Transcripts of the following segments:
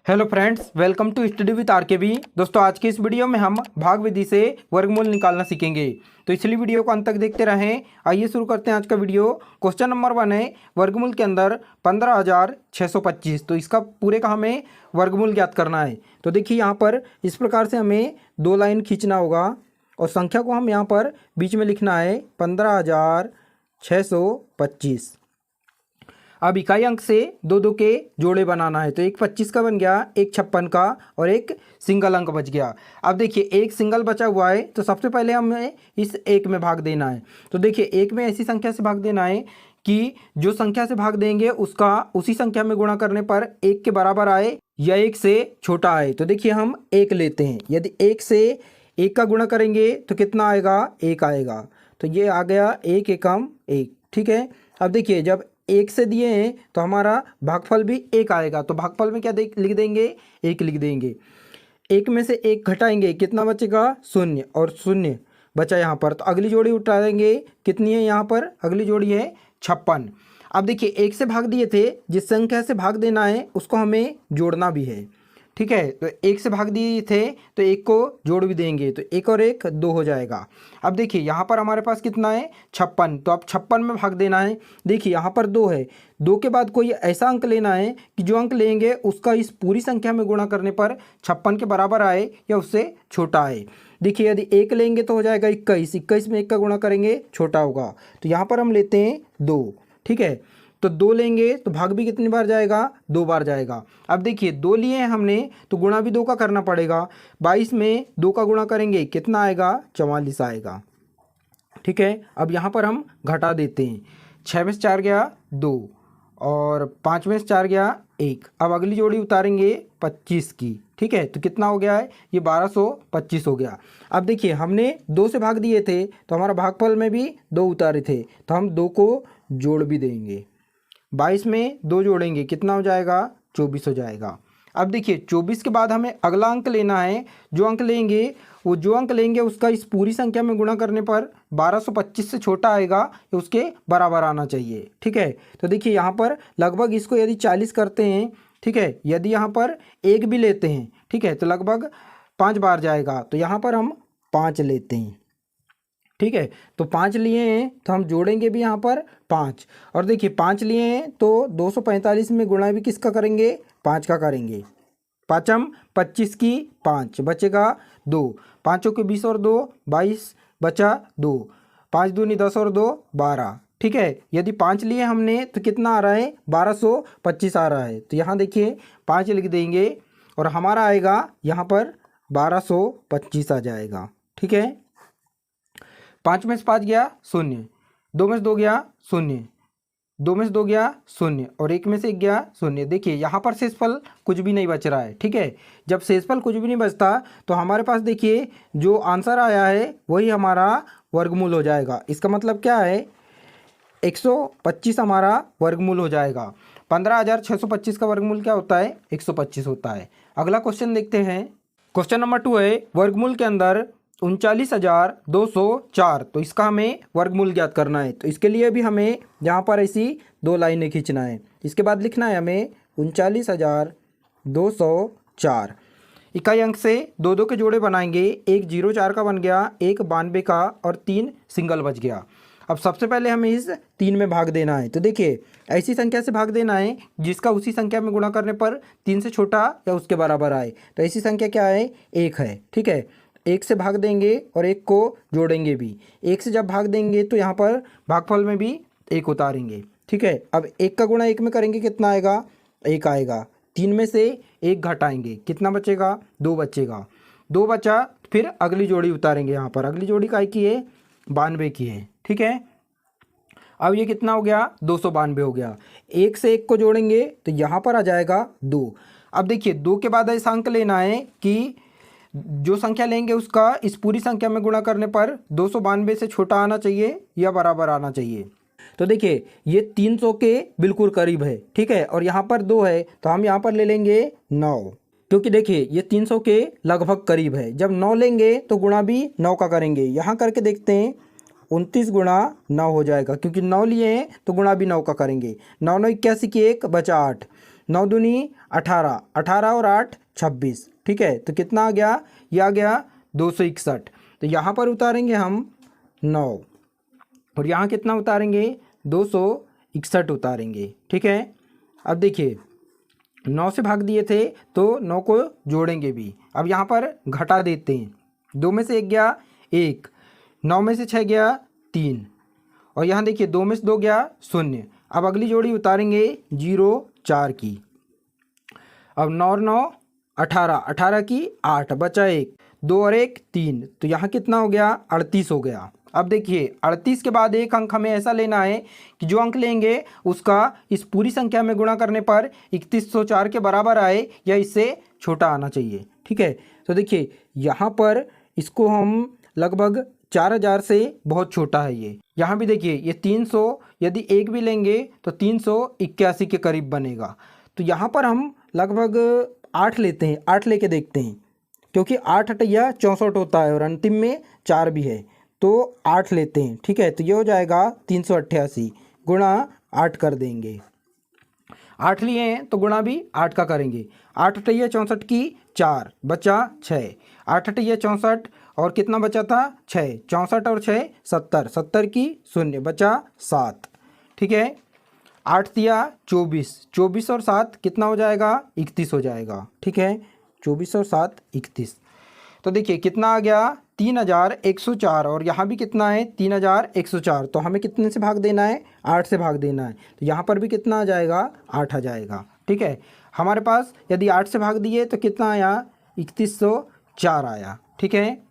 Hello friends, welcome to study with RKB. दोस्तों, आज की इस वीडियो में हम भाग विधि से वर्गमूल निकालना सीखेंगे, तो इसलिए वीडियो को अंत तक देखते रहें। आइए शुरू करते हैं आज का वीडियो। क्वेश्चन नंबर 1 है वर्गमूल के अंदर 15,625। तो इसका पूरे का हमें वर्गमूल ज्ञात करना है। तो देखिए यहाँ पर इस प्रकार से हमें दो लाइन खींचना होगा और संख्या को हम यहाँ पर बीच में लिखना है 15,625। अब इकाई अंक से दो दो के जोड़े बनाना है। तो एक 25 का बन गया, एक 56 का और एक सिंगल अंक बच गया। अब देखिए एक सिंगल बचा हुआ है, तो सबसे पहले हमें इस एक में भाग देना है। तो देखिए एक में ऐसी संख्या से भाग देना है कि जो संख्या से भाग देंगे उसका उसी संख्या में गुणा करने पर एक के बराबर आए या एक से छोटा आए। तो देखिए हम एक लेते हैं, यदि एक से एक का गुणा करेंगे तो कितना आएगा, एक आएगा। तो ये आ गया एक एकम एक। ठीक है, अब देखिए जब एक से दिए हैं तो हमारा भागफल भी एक आएगा। तो भागफल में क्या लिख देंगे, एक लिख देंगे। एक में से एक घटाएंगे, कितना बचेगा, शून्य, और शून्य बचा यहाँ पर। तो अगली जोड़ी उठा देंगे, कितनी है यहाँ पर, अगली जोड़ी है 56। अब देखिए एक से भाग दिए थे, जिस संख्या से भाग देना है उसको हमें जोड़ना भी है। ठीक है, तो एक से भाग दिए थे तो एक को जोड़ भी देंगे, तो एक और एक दो हो जाएगा। अब देखिए यहाँ पर हमारे पास कितना है, 56। तो अब 56 में भाग देना है। देखिए यहाँ पर दो है, दो के बाद कोई ऐसा अंक लेना है कि जो अंक लेंगे उसका इस पूरी संख्या में गुणा करने पर 56 के बराबर आए या उससे छोटा आए। देखिए यदि एक लेंगे तो हो जाएगा 21, 21 में एक का गुणा करेंगे छोटा होगा। तो यहाँ पर हम लेते हैं 2। ठीक है, तो 2 लेंगे तो भाग भी कितनी बार जाएगा, 2 बार जाएगा। अब देखिए 2 लिए हैं हमने तो गुणा भी 2 का करना पड़ेगा। 22 में 2 का गुणा करेंगे कितना आएगा, 44 आएगा। ठीक है, अब यहाँ पर हम घटा देते हैं। 6 में से 4 गया 2 और 5 में से 4 गया 1। अब अगली जोड़ी उतारेंगे 25 की। ठीक है, तो कितना हो गया है, ये 1225 हो गया। अब देखिए हमने 2 से भाग दिए थे तो हमारा भागफल में भी 2 उतारे थे, तो हम 2 को जोड़ भी देंगे। 22 में 2 जोड़ेंगे कितना हो जाएगा, 24 हो जाएगा। अब देखिए 24 के बाद हमें अगला अंक लेना है। जो अंक लेंगे उसका इस पूरी संख्या में गुणा करने पर 1225 से छोटा आएगा या उसके बराबर आना चाहिए। ठीक है, तो देखिए यहाँ पर लगभग इसको यदि 40 करते हैं, ठीक है, यदि यहाँ पर एक भी लेते हैं, ठीक है, तो लगभग 5 बार जाएगा। तो यहाँ पर हम 5 लेते हैं। ठीक है, तो 5 लिए हैं तो हम जोड़ेंगे भी यहाँ पर 5। और देखिए 5 लिए हैं तो 245 में गुणा भी किसका करेंगे, 5 का करेंगे। 5 25 की 5 बचेगा 2, 5 के 20 और 2 22 बचा 2, 5 दूनी 10 और 2 12। ठीक है, यदि 5 लिए हमने तो कितना आ रहा है, 1225 आ रहा है। तो यहाँ देखिए 5 लिख देंगे और हमारा आएगा यहाँ पर 1225 आ जाएगा। ठीक है, 5 में से 5 गया 0, 2 में से 2 गया 0, 2 में से 2 गया 0 और 1 में से 1 गया 0। देखिए यहाँ पर शेषफल कुछ भी नहीं बच रहा है। ठीक है, जब शेषफल कुछ भी नहीं बचता तो हमारे पास देखिए जो आंसर आया है वही हमारा वर्गमूल हो जाएगा। इसका मतलब क्या है, 125 हमारा वर्गमूल हो जाएगा। 15,625 का वर्गमूल क्या होता है, 125 होता है। अगला क्वेश्चन देखते हैं। क्वेश्चन नंबर 2 है वर्गमूल के अंदर 39,204। तो इसका हमें वर्गमूल ज्ञात करना है। तो इसके लिए भी हमें यहाँ पर ऐसी 2 लाइनें खींचना है। इसके बाद लिखना है हमें 39,204। इकाई अंक से दो दो के जोड़े बनाएंगे। एक 04 का बन गया, एक 92 का और 3 सिंगल बच गया। अब सबसे पहले हमें इस 3 में भाग देना है। तो देखिए ऐसी संख्या से भाग देना है जिसका उसी संख्या में गुणा करने पर 3 से छोटा या उसके बराबर आए। तो ऐसी संख्या क्या है, 1 है। ठीक है, 1 से भाग देंगे और 1 को जोड़ेंगे भी। 1 से जब भाग देंगे तो यहाँ पर भागफल में भी 1 उतारेंगे। ठीक है, अब 1 का गुणा 1 में करेंगे कितना आएगा, 1 आएगा। 3 में से 1 घटाएंगे कितना बचेगा, 2 बचेगा। 2 बचा, फिर अगली जोड़ी उतारेंगे। यहाँ पर अगली जोड़ी काय की है, 92 की है। ठीक है, अब ये कितना हो गया, 292 हो गया। 1 से 1 को जोड़ेंगे तो यहाँ पर आ जाएगा 2। अब देखिए 2 के बाद ऐसा अंक लेना है कि जो संख्या लेंगे उसका इस पूरी संख्या में गुणा करने पर 292 से छोटा आना चाहिए या बराबर आना चाहिए। तो देखिए ये 300 के बिल्कुल करीब है। ठीक है, और यहाँ पर 2 है तो हम यहाँ पर ले लेंगे 9, क्योंकि देखिए ये 300 के लगभग करीब है। जब 9 लेंगे तो गुणा भी 9 का करेंगे। यहाँ करके देखते हैं, 29 गुणा 9 हो जाएगा, क्योंकि 9 लिए हैं तो गुणा भी 9 का करेंगे। 9 9 81 की 1 बचा 8, 9 दूनी 18, 18 और 8 26, ठीक है। तो कितना आ गया, ये आ गया 261। तो यहाँ पर उतारेंगे हम 9 और यहाँ कितना उतारेंगे, 261 उतारेंगे, ठीक है। अब देखिए 9 से भाग दिए थे तो 9 को जोड़ेंगे भी। अब यहाँ पर घटा देते हैं, 2 में से 1 गया 1, 9 में से 6 गया 3, और यहाँ देखिए 2 में से 2 गया 0। अब अगली जोड़ी उतारेंगे 0 4 की। अब 9 और 9 18, 18 की 8, बचा 1, 2 और 1 3, तो यहाँ कितना हो गया, 38 हो गया। अब देखिए 38 के बाद एक अंक हमें ऐसा लेना है कि जो अंक लेंगे उसका इस पूरी संख्या में गुणा करने पर 3104 के बराबर आए या इससे छोटा आना चाहिए, ठीक है। तो देखिए यहाँ पर इसको हम लगभग 4000 से बहुत छोटा है ये। यहाँ भी देखिए ये 300, यदि एक भी लेंगे तो 381 के करीब बनेगा। तो यहाँ पर हम लगभग 8 लेते हैं, 8 लेके देखते हैं, क्योंकि 8 8 64 होता है और अंतिम में 4 भी है, तो 8 लेते हैं, ठीक है। तो ये हो जाएगा 388 गुणा 8 कर देंगे। 8 लिए हैं तो गुणा भी 8 का करेंगे। 8 8 64 की 4, बचा 6, 8 8 64 और कितना बचा था 6, 64 और 6 70, 70 की 0, बचा 7, ठीक है। 8 दिया 24, 24 और 7 कितना हो जाएगा, 31 हो जाएगा, ठीक है। 24 और 7 31। तो देखिए कितना आ गया, 3104, और यहाँ भी कितना है 3104। तो हमें कितने से भाग देना है, 8 से भाग देना है। तो यहाँ पर भी कितना आ जाएगा, 8 आ जाएगा, ठीक है। हमारे पास यदि 8 से भाग दिए तो कितना आया, 3104 आया, ठीक है।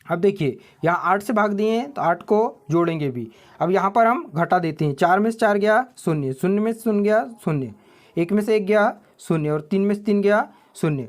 अब देखिए यहाँ 8 से भाग दिए हैं तो 8 को जोड़ेंगे भी। अब यहाँ पर हम घटा देते हैं, 4 में से 4 गया 0, 0 में से 0 गया 0, 1 में से 1 गया 0 और 3 में से 3 गया 0।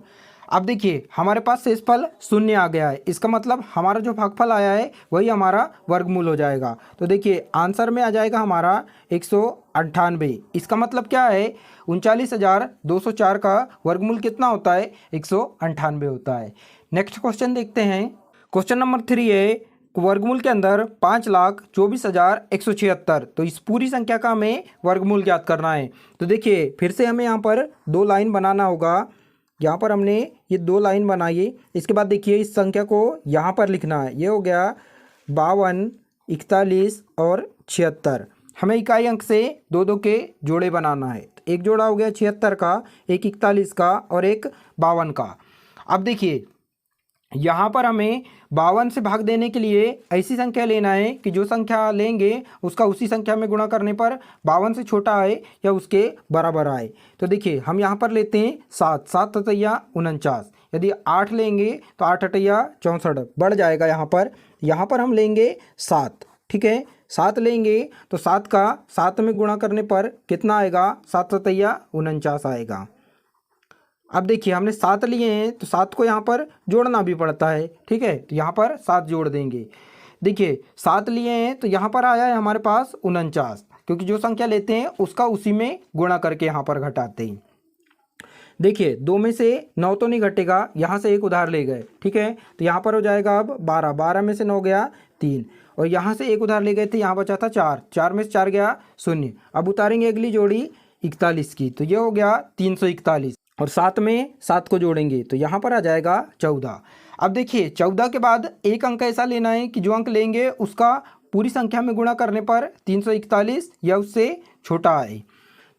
अब देखिए हमारे पास शेषफल 0 आ गया है, इसका मतलब हमारा जो भागफल आया है वही हमारा वर्गमूल हो जाएगा। तो देखिए आंसर में आ जाएगा हमारा 198। इसका मतलब क्या है, 39204 का वर्गमूल कितना होता है, 198 होता है। नेक्स्ट क्वेश्चन देखते हैं। क्वेश्चन नंबर 3 है, वर्गमूल के अंदर 5,24,176। तो इस पूरी संख्या का हमें वर्गमूल ज्ञात करना है। तो देखिए फिर से हमें यहाँ पर 2 लाइन बनाना होगा। यहाँ पर हमने ये 2 लाइन बनाई, इसके बाद देखिए इस संख्या को यहाँ पर लिखना है। ये हो गया 52, 41 और 76। हमें इकाई अंक से 2 के जोड़े बनाना है। तो एक जोड़ा हो गया 76 का, एक 41 का और एक 52 का। अब देखिए यहाँ पर हमें 52 से भाग देने के लिए ऐसी संख्या लेना है कि जो संख्या लेंगे उसका उसी संख्या में गुणा करने पर 52 से छोटा आए या उसके बराबर आए। तो देखिए हम यहाँ पर लेते हैं 7, 7 ततैया 49। यदि 8 लेंगे तो 8 अटैया 64 बढ़ जाएगा। यहाँ पर हम लेंगे 7, ठीक है। 7 लेंगे तो 7 का 7 में गुणा करने पर कितना आएगा, 7 ततैया 49 आएगा। अब देखिए हमने 7 लिए हैं तो 7 को यहाँ पर जोड़ना भी पड़ता है, ठीक है। तो यहाँ पर 7 जोड़ देंगे। देखिए 7 लिए हैं तो यहाँ पर आया है हमारे पास 49, क्योंकि जो संख्या लेते हैं उसका उसी में गुणा करके यहाँ पर घटाते हैं। देखिए 2 में से 9 तो नहीं घटेगा, यहाँ से एक उधार ले गए, ठीक है। तो यहाँ पर हो जाएगा अब 12, 12 में से 9 गया 3, और यहाँ से एक उधार ले गए थे, यहाँ बचा था 4, 4 में से 4 गया 0। अब उतारेंगे अगली जोड़ी 41 की, तो ये हो गया 341, और 7 में 7 को जोड़ेंगे तो यहाँ पर आ जाएगा 14। अब देखिए 14 के बाद एक अंक ऐसा लेना है कि जो अंक लेंगे उसका पूरी संख्या में गुणा करने पर 341 या उससे छोटा आए।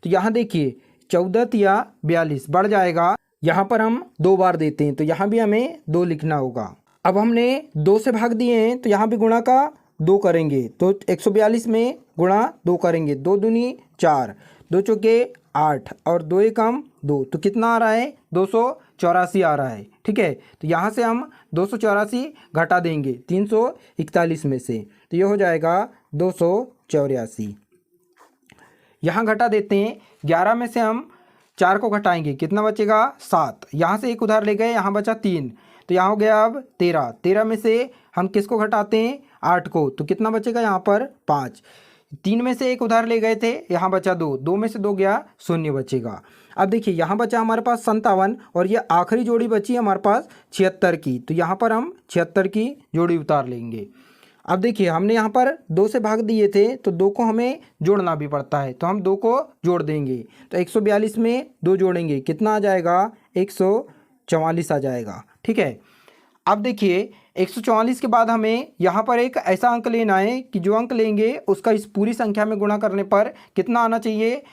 तो यहाँ देखिए 14 तिया 42 बढ़ जाएगा। यहाँ पर हम 2 बार देते हैं तो यहाँ भी हमें 2 लिखना होगा। अब हमने 2 से भाग दिए हैं तो यहाँ भी गुणा का 2 करेंगे, तो 142 में गुणा 2 करेंगे, 2 दूनी 4, 2 चौके 8 और 2 एकम 2, तो कितना आ रहा है, 284 आ रहा है, ठीक है। तो यहाँ से हम 284 घटा देंगे 341 में से, तो ये हो जाएगा 284। यहाँ घटा देते हैं, 11 में से हम 4 को घटाएंगे, कितना बचेगा 7। यहाँ से एक उधार ले गए, यहाँ बचा 3, तो यहाँ हो गया अब 13। 13 में से हम किसको घटाते हैं, 8 को, तो कितना बचेगा यहाँ पर 5। 3 में से एक उधार ले गए थे, यहाँ बचा 2, 2 में से 2 गया 0 बचेगा। अब देखिए यहाँ बचा हमारे पास 57, और ये आखिरी जोड़ी बची हमारे पास 76 की, तो यहाँ पर हम 76 की जोड़ी उतार लेंगे। अब देखिए हमने यहाँ पर 2 से भाग दिए थे तो 2 को हमें जोड़ना भी पड़ता है, तो हम 2 को जोड़ देंगे। तो 142 में 2 जोड़ेंगे, कितना आ जाएगा? 144 आ जाएगा। ठीक है, अब देखिए 144 के बाद हमें यहाँ पर एक ऐसा अंक लेना है कि जो अंक लेंगे उसका इस पूरी संख्या में गुणा करने पर कितना आना चाहिए?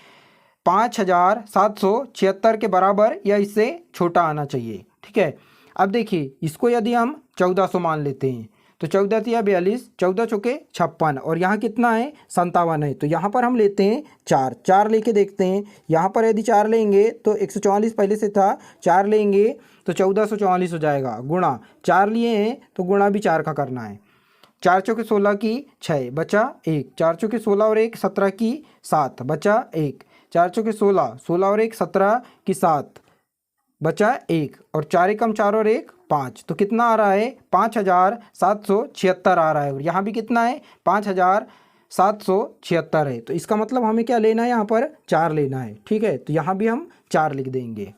5776 के बराबर या इससे छोटा आना चाहिए। ठीक है, अब देखिए इसको यदि हम 1400 मान लेते हैं तो 14 तिया 42, 14 चौके 56 और यहाँ कितना है? 57 है। तो यहाँ पर हम लेते हैं 4 लेके देखते हैं। यहाँ पर यदि 4 लेंगे तो 144 पहले से था, 4 लेंगे तो 1444 हो जाएगा। गुणा 4 लिए हैं तो गुणा भी 4 का करना है। 4 चौके 16 की 6 बचा 1, 4 चौके 16 और 1 17 की 7 बचा 1, 4 चौके 16, 16 और 1 17 की 7 बचा 1 और 4 एकम 4 और 1 5। तो कितना आ रहा है? 5776 आ रहा है। और यहाँ भी कितना है? 5776 है। तो इसका मतलब हमें क्या लेना है? यहाँ पर 4 लेना है। ठीक है, तो यहाँ भी हम 4 लिख देंगे।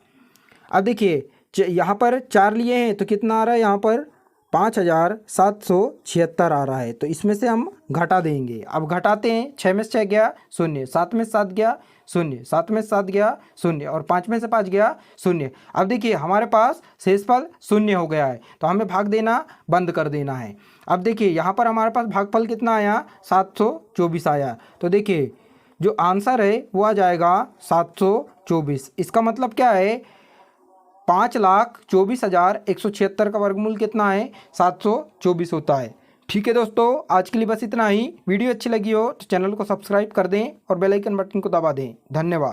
अब देखिए यहाँ पर 4 लिए हैं तो कितना आ रहा है? यहाँ पर 5776 आ रहा है। तो इसमें से हम घटा देंगे। अब घटाते हैं, 6 में से 6 गया 0, 7 में से 7 गया 0, 7 में से 7 गया 0 और 5 में से 5 गया 0। अब देखिए हमारे पास शेषफल 0 हो गया है, तो हमें भाग देना बंद कर देना है। अब देखिए यहाँ पर हमारे पास भागफल कितना आया? 724 आया। तो देखिए जो आंसर है वो आ जाएगा 724। इसका मतलब क्या है? 5,24,176 का वर्गमूल कितना है? 724 होता है। ठीक है दोस्तों, आज के लिए बस इतना ही। वीडियो अच्छी लगी हो तो चैनल को सब्सक्राइब कर दें और बेल आइकन बटन को दबा दें। धन्यवाद।